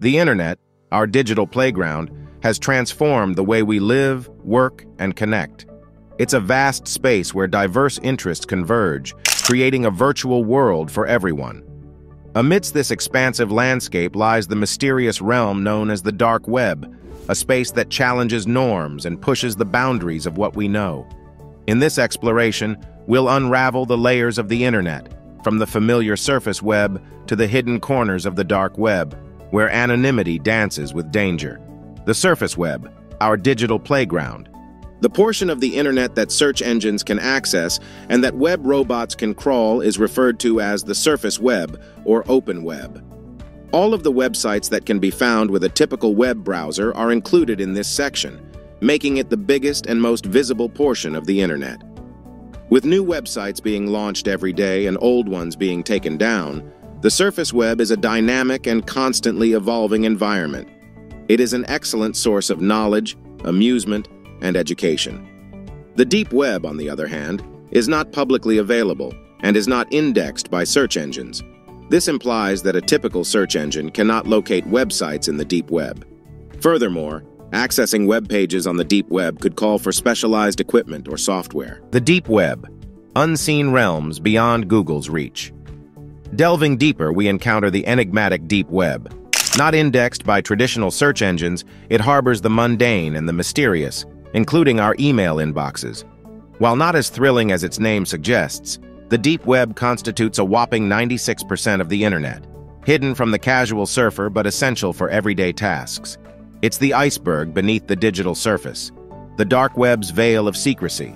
The internet, our digital playground, has transformed the way we live, work, and connect. It's a vast space where diverse interests converge, creating a virtual world for everyone. Amidst this expansive landscape lies the mysterious realm known as the dark web, a space that challenges norms and pushes the boundaries of what we know. In this exploration, we'll unravel the layers of the internet, from the familiar surface web to the hidden corners of the dark web, where anonymity dances with danger. The surface web, our digital playground. The portion of the internet that search engines can access and that web robots can crawl is referred to as the surface web or open web. All of the websites that can be found with a typical web browser are included in this section, making it the biggest and most visible portion of the internet. With new websites being launched every day and old ones being taken down, the surface web is a dynamic and constantly evolving environment. It is an excellent source of knowledge, amusement, and education. The deep web, on the other hand, is not publicly available and is not indexed by search engines. This implies that a typical search engine cannot locate websites in the deep web. Furthermore, accessing web pages on the deep web could call for specialized equipment or software. The deep web, unseen realms beyond Google's reach. Delving deeper, we encounter the enigmatic deep web. Not indexed by traditional search engines, it harbors the mundane and the mysterious, including our email inboxes. While not as thrilling as its name suggests, the deep web constitutes a whopping 96% of the internet, hidden from the casual surfer but essential for everyday tasks. It's the iceberg beneath the digital surface, the dark web's veil of secrecy.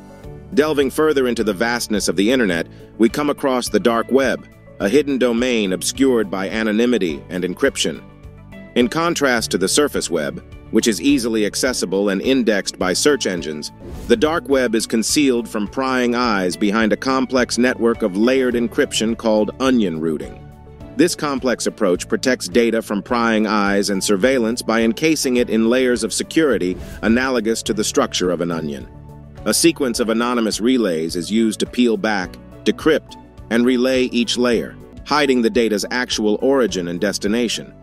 Delving further into the vastness of the internet, we come across the dark web, a hidden domain obscured by anonymity and encryption. In contrast to the surface web, which is easily accessible and indexed by search engines, the dark web is concealed from prying eyes behind a complex network of layered encryption called onion routing. This complex approach protects data from prying eyes and surveillance by encasing it in layers of security analogous to the structure of an onion. A sequence of anonymous relays is used to peel back, decrypt, and relay each layer, hiding the data's actual origin and destination.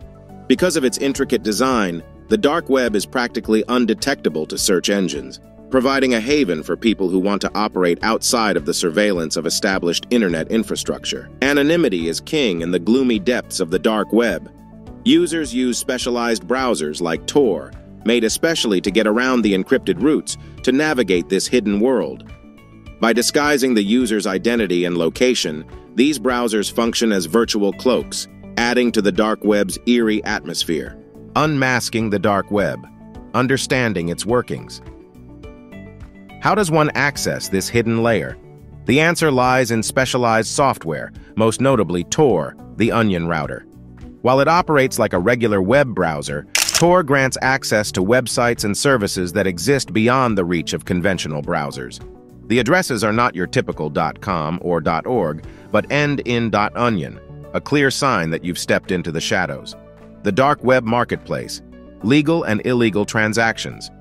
Because of its intricate design, the dark web is practically undetectable to search engines, providing a haven for people who want to operate outside of the surveillance of established internet infrastructure. Anonymity is king in the gloomy depths of the dark web. Users use specialized browsers like Tor, made especially to get around the encrypted routes, to navigate this hidden world. By disguising the user's identity and location, these browsers function as virtual cloaks, adding to the dark web's eerie atmosphere. Unmasking the dark web, understanding its workings. How does one access this hidden layer? The answer lies in specialized software, most notably Tor, the onion router. While it operates like a regular web browser, Tor grants access to websites and services that exist beyond the reach of conventional browsers. The addresses are not your typical .com or .org, but end in .onion, a clear sign that you've stepped into the shadows. The dark web marketplace, legal and illegal transactions.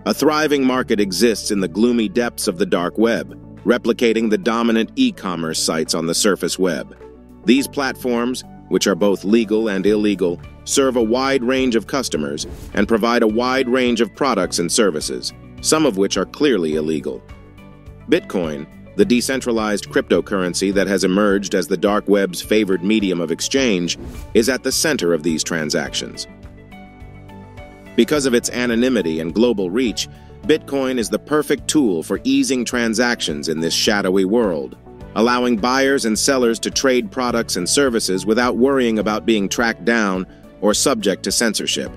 A thriving market exists in the gloomy depths of the dark web, replicating the dominant e-commerce sites on the surface web. These platforms, which are both legal and illegal, serve a wide range of customers and provide a wide range of products and services, some of which are clearly illegal. Bitcoin, the decentralized cryptocurrency that has emerged as the dark web's favored medium of exchange, is at the center of these transactions. Because of its anonymity and global reach, Bitcoin is the perfect tool for easing transactions in this shadowy world, allowing buyers and sellers to trade products and services without worrying about being tracked down or subject to censorship.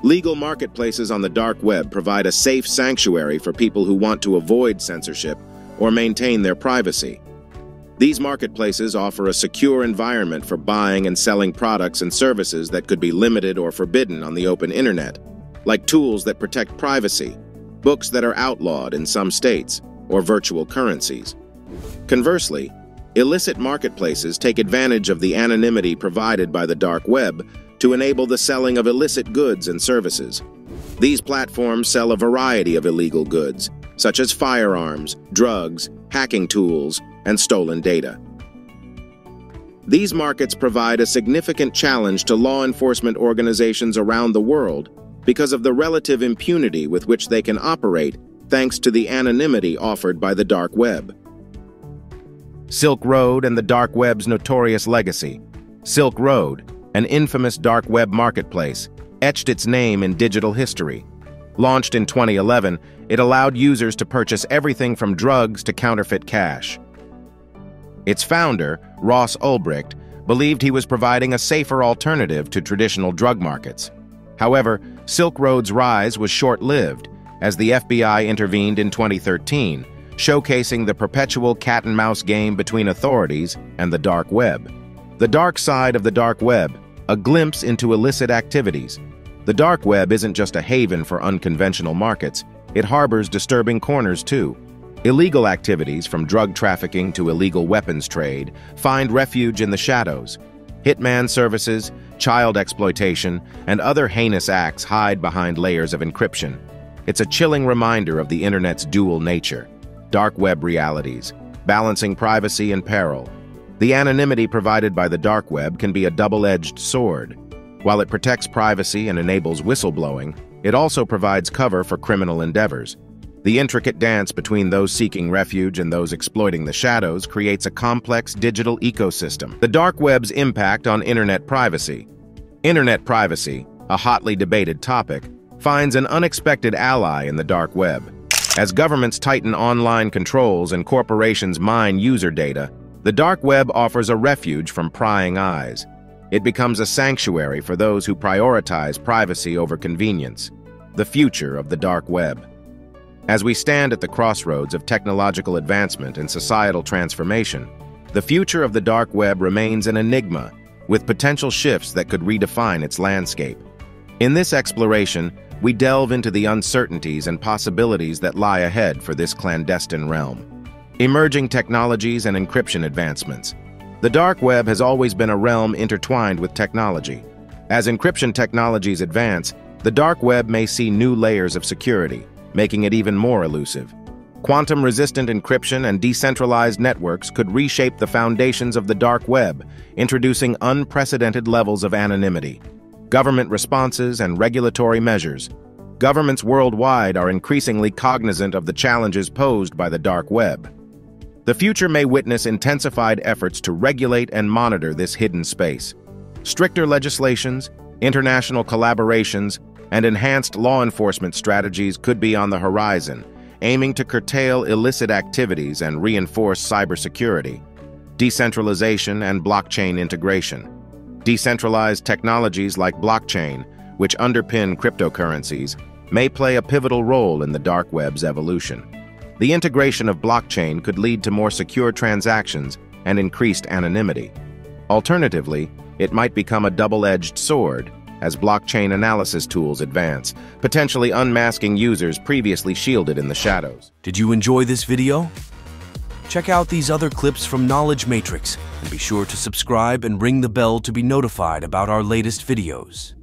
Legal marketplaces on the dark web provide a safe sanctuary for people who want to avoid censorship or maintain their privacy. These marketplaces offer a secure environment for buying and selling products and services that could be limited or forbidden on the open internet, like tools that protect privacy, books that are outlawed in some states, or virtual currencies. Conversely, illicit marketplaces take advantage of the anonymity provided by the dark web to enable the selling of illicit goods and services. These platforms sell a variety of illegal goods, such as firearms, drugs, hacking tools, and stolen data. These markets provide a significant challenge to law enforcement organizations around the world because of the relative impunity with which they can operate thanks to the anonymity offered by the dark web. Silk Road and the dark web's notorious legacy. Silk Road, an infamous dark web marketplace, etched its name in digital history. Launched in 2011, it allowed users to purchase everything from drugs to counterfeit cash. Its founder, Ross Ulbricht, believed he was providing a safer alternative to traditional drug markets. However, Silk Road's rise was short-lived, as the FBI intervened in 2013, showcasing the perpetual cat-and-mouse game between authorities and the dark web. The dark side of the dark web, a glimpse into illicit activities. The dark web isn't just a haven for unconventional markets, it harbors disturbing corners too. Illegal activities, from drug trafficking to illegal weapons trade, find refuge in the shadows. Hitman services, child exploitation, and other heinous acts hide behind layers of encryption. It's a chilling reminder of the internet's dual nature. Dark web realities, balancing privacy and peril. The anonymity provided by the dark web can be a double-edged sword. While it protects privacy and enables whistleblowing, it also provides cover for criminal endeavors. The intricate dance between those seeking refuge and those exploiting the shadows creates a complex digital ecosystem. The dark web's impact on internet privacy. Internet privacy, a hotly debated topic, finds an unexpected ally in the dark web. As governments tighten online controls and corporations mine user data, the dark web offers a refuge from prying eyes. It becomes a sanctuary for those who prioritize privacy over convenience. The future of the dark web. As we stand at the crossroads of technological advancement and societal transformation, the future of the dark web remains an enigma, with potential shifts that could redefine its landscape. In this exploration, we delve into the uncertainties and possibilities that lie ahead for this clandestine realm. Emerging technologies and encryption advancements. The dark web has always been a realm intertwined with technology. As encryption technologies advance, the dark web may see new layers of security, making it even more elusive. Quantum-resistant encryption and decentralized networks could reshape the foundations of the dark web, introducing unprecedented levels of anonymity. Government responses and regulatory measures. Governments worldwide are increasingly cognizant of the challenges posed by the dark web. The future may witness intensified efforts to regulate and monitor this hidden space. Stricter legislations, international collaborations, and enhanced law enforcement strategies could be on the horizon, aiming to curtail illicit activities and reinforce cybersecurity. Decentralization and blockchain integration. Decentralized technologies like blockchain, which underpin cryptocurrencies, may play a pivotal role in the dark web's evolution. The integration of blockchain could lead to more secure transactions and increased anonymity. Alternatively, it might become a double-edged sword as blockchain analysis tools advance, potentially unmasking users previously shielded in the shadows. Did you enjoy this video? Check out these other clips from Knowledge Matrix and be sure to subscribe and ring the bell to be notified about our latest videos.